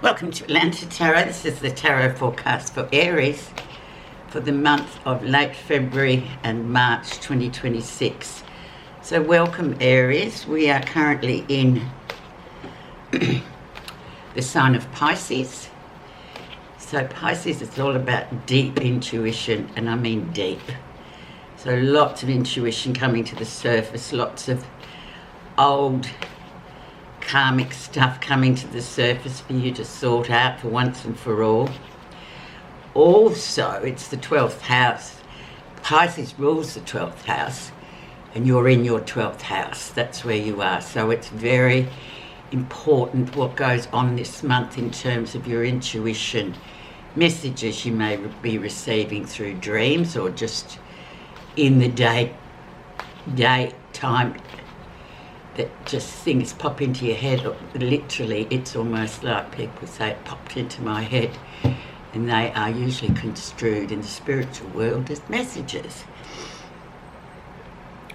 Welcome to Atlanta Tarot. This is the tarot forecast for Aries for the month of late February and March 2026. So welcome Aries. We are currently in the sign of Pisces. So Pisces is all about deep intuition, and I mean deep. So lots of intuition coming to the surface, lots of old karmic stuff coming to the surface for you to sort out for once and for all. Also, it's the 12th house. Pisces rules the 12th house, and you're in your 12th house. That's where you are. So it's very important what goes on this month in terms of your intuition, messages you may be receiving through dreams or just in the daytime, that just things pop into your head. Literally, it's almost like people say it popped into my head, and they are usually construed in the spiritual world as messages.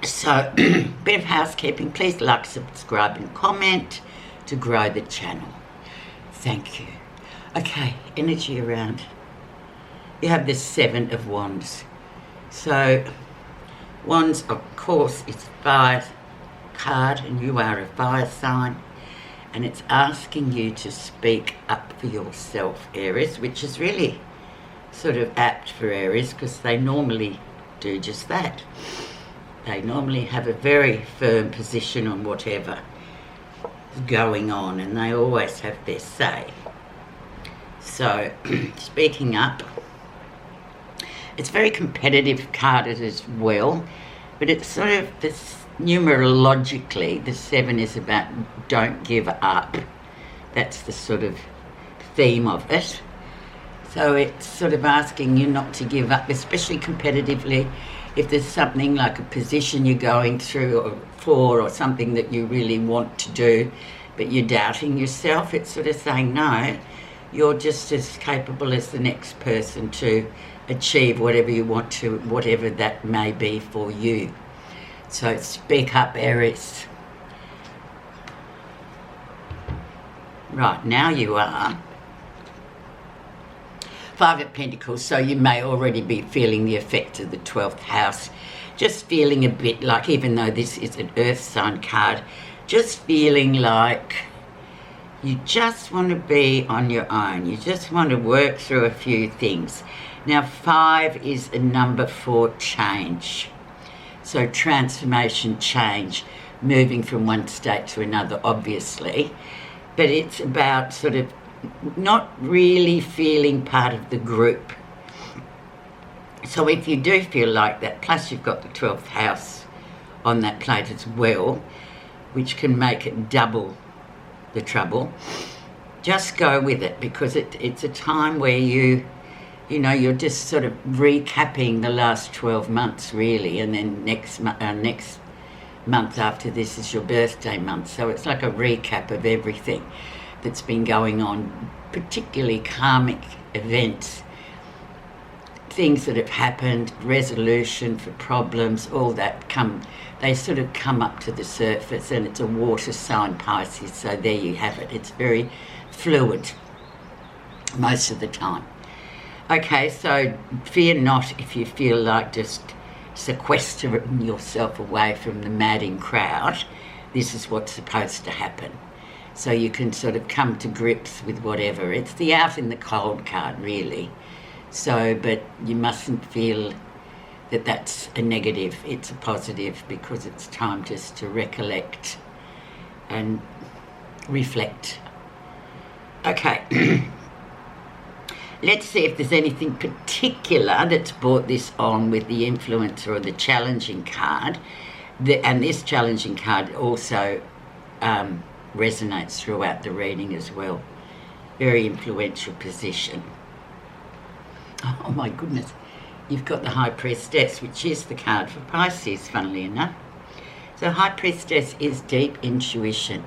So, bit of housekeeping. Please like, subscribe and comment to grow the channel. Thank you. Okay, energy around. You have the 7 of Wands. So, Wands, of course, is fire card, and you are a fire sign, and it's asking you to speak up for yourself, Aries, which is really sort of apt for Aries because they normally do just that. They normally have a very firm position on whatever is going on, and they always have their say. So speaking up, it's very competitive carded as well, but it's sort of this. Numerologically, the 7 is about don't give up. That's the sort of theme of it. So it's sort of asking you not to give up, especially competitively. If there's something like a position you're going through or something that you really want to do, but you're doubting yourself, it's sort of saying, no, you're just as capable as the next person to achieve whatever you want to, whatever that may be for you. So speak up, Aries. Right, now you are 5 of Pentacles, so you may already be feeling the effect of the 12th house. Just feeling a bit like, even though this is an earth sign card, just feeling like you just want to be on your own. You just want to work through a few things. Now, 5 is a number for change. So transformation, change, moving from one state to another, obviously. But it's about sort of not really feeling part of the group. So if you do feel like that, plus you've got the 12th house on that plate as well, which can make it double the trouble, just go with it, because it's a time where you're just sort of recapping the last 12 months, really, and then next month after this is your birthday month. So it's like a recap of everything that's been going on, particularly karmic events, things that have happened, resolution for problems, all that they sort of come up to the surface, and it's a water sign, Pisces, so there you have it. It's very fluid most of the time. Okay, so fear not if you feel like just sequestering yourself away from the madding crowd. This is what's supposed to happen. So you can sort of come to grips with whatever. It's the out in the cold card, really. So, but you mustn't feel that that's a negative. It's a positive, because it's time just to recollect and reflect. Okay. Let's see if there's anything particular that's brought this on with the influencer or the challenging card. And this challenging card also resonates throughout the reading as well. Very influential position. Oh my goodness. You've got the High Priestess, which is the card for Pisces, funnily enough. So High Priestess is deep intuition.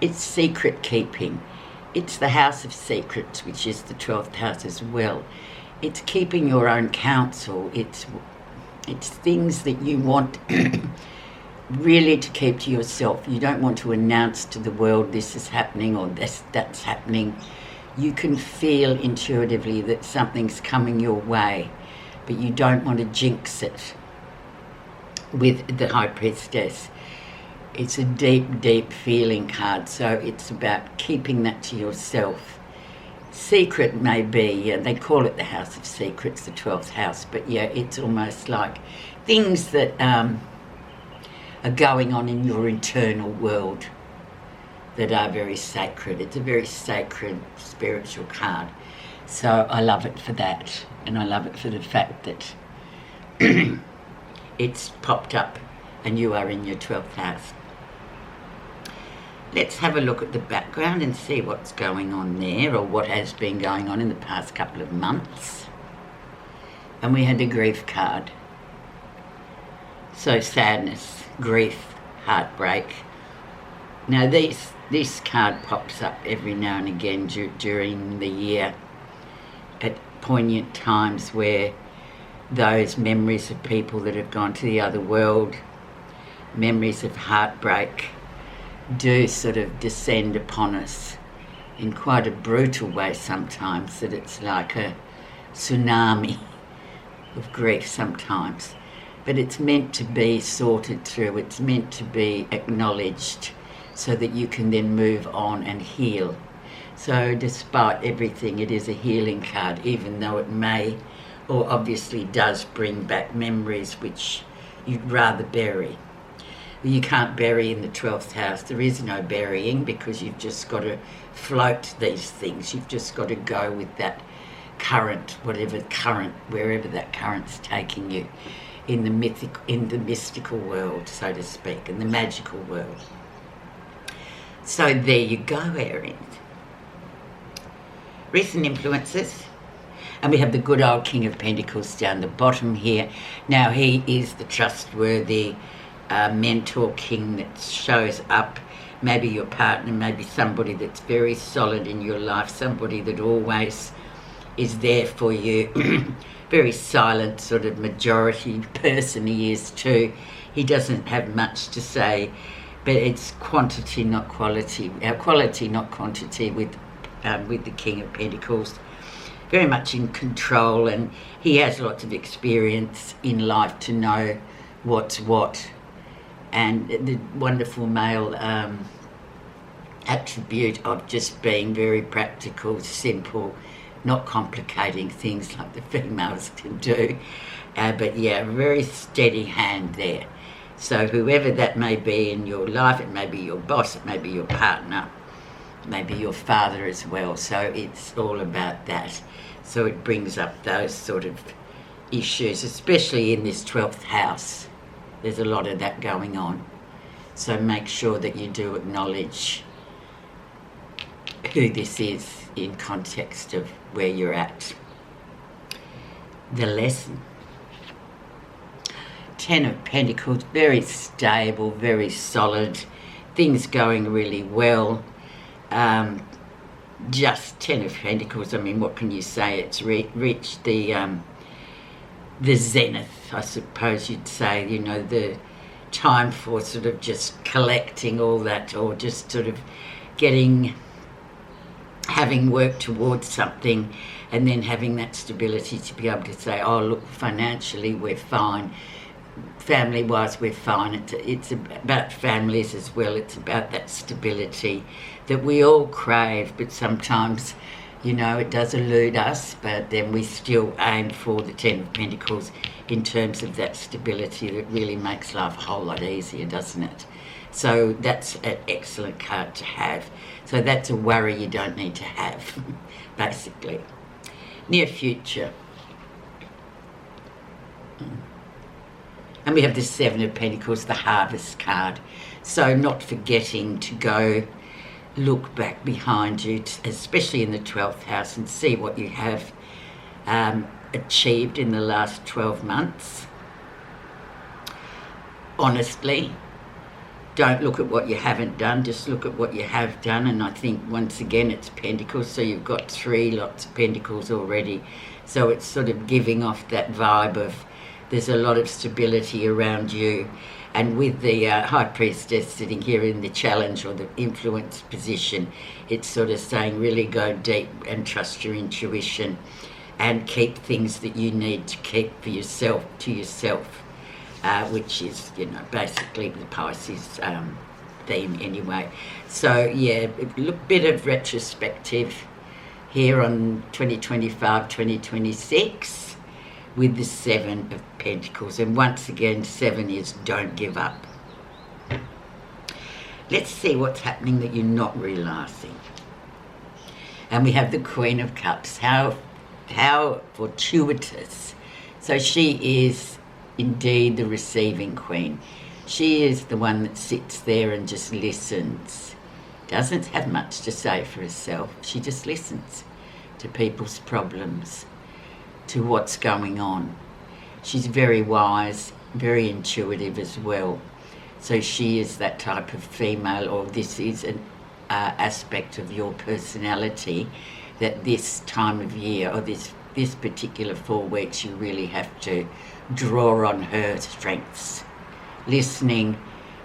It's secret keeping. It's the house of secrets, which is the 12th house as well. It's keeping your own counsel. It's things that you want really to keep to yourself. You don't want to announce to the world this is happening or that's happening. you can feel intuitively that something's coming your way, but you don't want to jinx it. With the High Priestess, it's a deep, deep feeling card, so it's about keeping that to yourself. Secret may be, they call it the House of Secrets, the 12th house, but yeah, it's almost like things that are going on in your internal world that are very sacred. It's a very sacred spiritual card. So I love it for that, and I love it for the fact that it's popped up and you are in your 12th house. Let's have a look at the background and see what's going on there, or what has been going on in the past couple of months. And we had the grief card. So sadness, grief, heartbreak. Now this card pops up every now and again during the year at poignant times where those memories of people that have gone to the other world, memories of heartbreak, do sort of descend upon us in quite a brutal way sometimes, that it's like a tsunami of grief sometimes. But it's meant to be sorted through, it's meant to be acknowledged so that you can then move on and heal. So despite everything, it is a healing card, even though it may, or obviously does, bring back memories which you'd rather bury. You can't bury in the 12th house. There is no burying, because you've just got to float these things. You've just got to go with that current, wherever that current's taking you, in the mystical world, so to speak, in the magical world. So there you go, Aries. Recent influences. And we have the good old King of Pentacles down the bottom here. Now he is the trustworthy mentor king that shows up. Maybe your partner, maybe somebody that's very solid in your life, somebody that always is there for you. Very silent sort of majority person he is too. He doesn't have much to say, but it's quantity, not quality. Quality, not quantity with the King of Pentacles. Very much in control, and he has lots of experience in life to know what's what. And the wonderful male attribute of just being very practical, simple, not complicating things like the females can do. But yeah, a very steady hand there. So whoever that may be in your life, it may be your boss, it may be your partner, maybe your father as well. So it's all about that. So it brings up those sort of issues, especially in this 12th house. There's a lot of that going on. So make sure that you do acknowledge who this is in context of where you're at. The lesson. 10 of Pentacles, very stable, very solid, things going really well. Just 10 of Pentacles, I mean, what can you say? It's reached the zenith, I suppose you'd say, you know, the time for sort of just collecting all that, or just sort of having worked towards something, and then having that stability to be able to say, oh, look, financially we're fine, family-wise we're fine. It's about families as well. It's about that stability that we all crave, but sometimes, you know, it does elude us, but then we still aim for the 10 of Pentacles in terms of that stability that really makes life a whole lot easier, doesn't it? So that's an excellent card to have. So that's a worry you don't need to have, basically. Near future. And we have the 7 of Pentacles, the Harvest card. So not forgetting to go look back behind you, especially in the 12th house, and see what you have achieved in the last 12 months. Honestly, don't look at what you haven't done, just look at what you have done. And I think once again it's Pentacles, so you've got 3 lots of Pentacles already. So it's sort of giving off that vibe of There's a lot of stability around you. And with the High Priestess sitting here in the challenge or the influence position, it's sort of saying really go deep and trust your intuition and keep things that you need to keep for yourself, to yourself, which is, you know, basically the Pisces theme anyway. So, yeah, look, bit of retrospective here on 2025, 2026. With the Seven of Pentacles. And once again, 7 is don't give up. Let's see what's happening that you're not realising. And we have the Queen of Cups. How fortuitous. So she is indeed the receiving queen. She is the one that sits there and just listens. Doesn't have much to say for herself. She just listens to people's problems, to what's going on. She's very wise, very intuitive as well. So she is that type of female, or this is an aspect of your personality that this time of year, or this particular 4 weeks, you really have to draw on her strengths. Listening,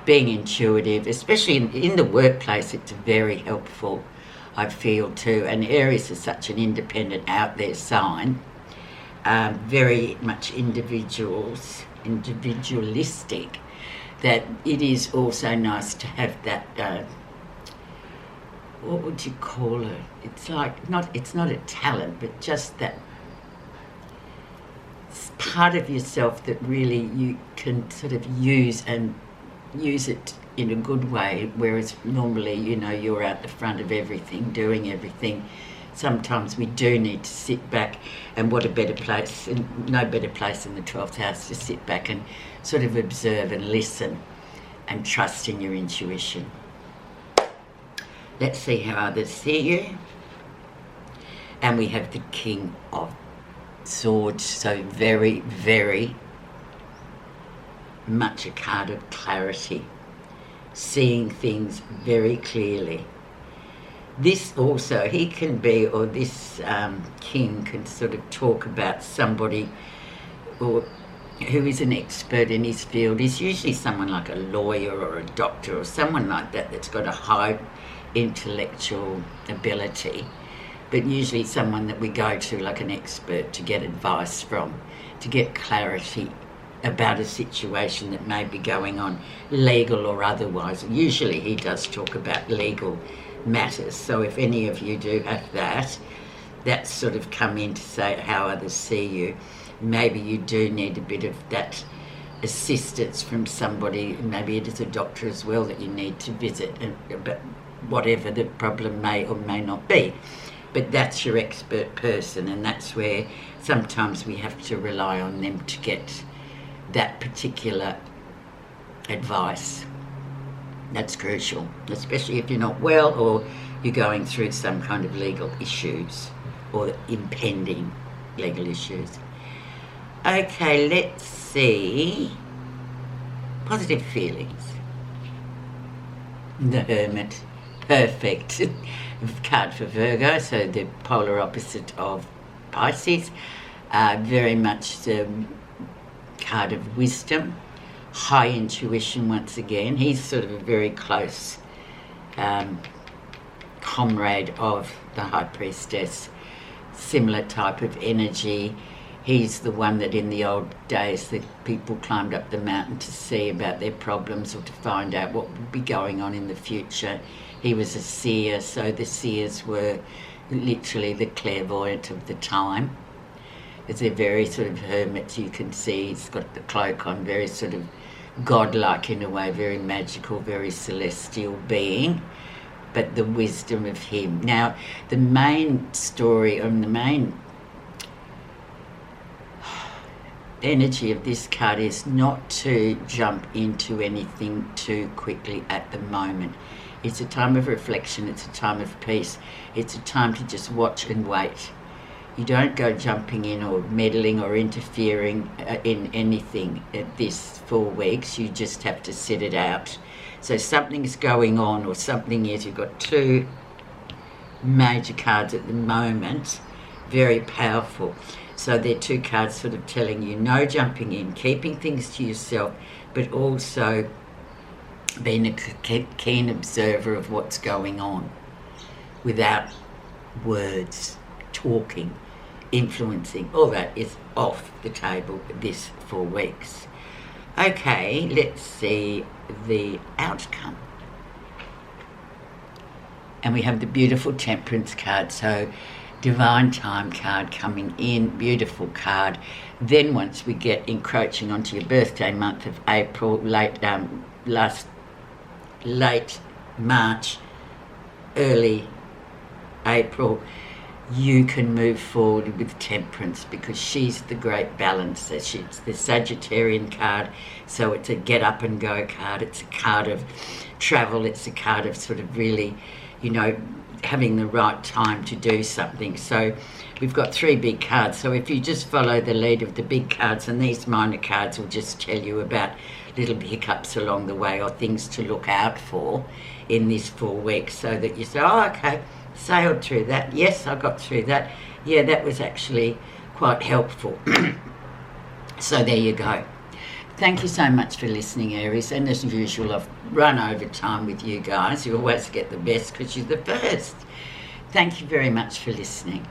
being intuitive, especially in the workplace, it's very helpful, I feel too. And Aries is such an independent, out there sign. Very much individualistic, that it is also nice to have that, what would you call it? It's like, it's not a talent, but just that part of yourself that really you can sort of use it in a good way, whereas normally, you know, you're out the front of everything, doing everything. Sometimes we do need to sit back, and what a better place, and no better place in the 12th house to sit back and sort of observe and listen and trust in your intuition. Let's see how others see you. And we have the King of Swords, so very, very much a card of clarity, seeing things very clearly. This also, he can be, or this king can sort of talk about somebody or who is an expert in his field. Is usually someone like a lawyer or a doctor or someone like that that's got a high intellectual ability, but usually someone that we go to like an expert to get advice from, to get clarity about a situation that may be going on, legal or otherwise. Usually he does talk about legal matters. So if any of you do have that's sort of come in to say how others see you. Maybe you do need a bit of that assistance from somebody. Maybe it is a doctor as well that you need to visit, but whatever the problem may or may not be. But that's your expert person, and that's where sometimes we have to rely on them to get that particular advice. That's crucial, especially if you're not well or you're going through some kind of legal issues or impending legal issues. Okay, let's see. Positive feelings. The Hermit. Perfect. Card for Virgo, so the polar opposite of Pisces. Very much the card of wisdom. High intuition once again. He's sort of a very close comrade of the High Priestess. Similar type of energy. He's the one that in the old days that people climbed up the mountain to see about their problems or to find out what would be going on in the future. He was a seer, so the seers were literally the clairvoyant of the time. As they're very sort of hermits, you can see he's got the cloak on, very sort of godlike in a way, very magical, very celestial being, but the wisdom of him. Now, the main story, and the main energy of this card is not to jump into anything too quickly at the moment. It's a time of reflection, it's a time of peace, it's a time to just watch and wait. You don't go jumping in or meddling or interfering in anything at this 4 weeks. You just have to sit it out. So something's going on, or something is, you've got 2 major cards at the moment very powerful. So they're two cards sort of telling you no jumping in, keeping things to yourself, but also being a keen observer of what's going on without words, talking, influencing. All that is off the table this 4 weeks. Okay, let's see the outcome. And we have the beautiful Temperance card, so Divine Time card coming in, beautiful card. Then once we get encroaching onto your birthday month of April, late March, early April, you can move forward with Temperance, because she's the great balancer. She's the Sagittarian card, so it's a get up and go card. It's a card of travel. It's a card of sort of really, you know, having the right time to do something. So we've got 3 big cards. So if you just follow the lead of the big cards, and these minor cards will just tell you about little hiccups along the way or things to look out for in this 4 weeks, so that you say, oh, okay, sailed through that. Yes, I got through that. Yeah, that was actually quite helpful. So there you go. Thank you so much for listening, Aries. And as usual, I've run over time with you guys. You always get the best because you're the first. Thank you very much for listening.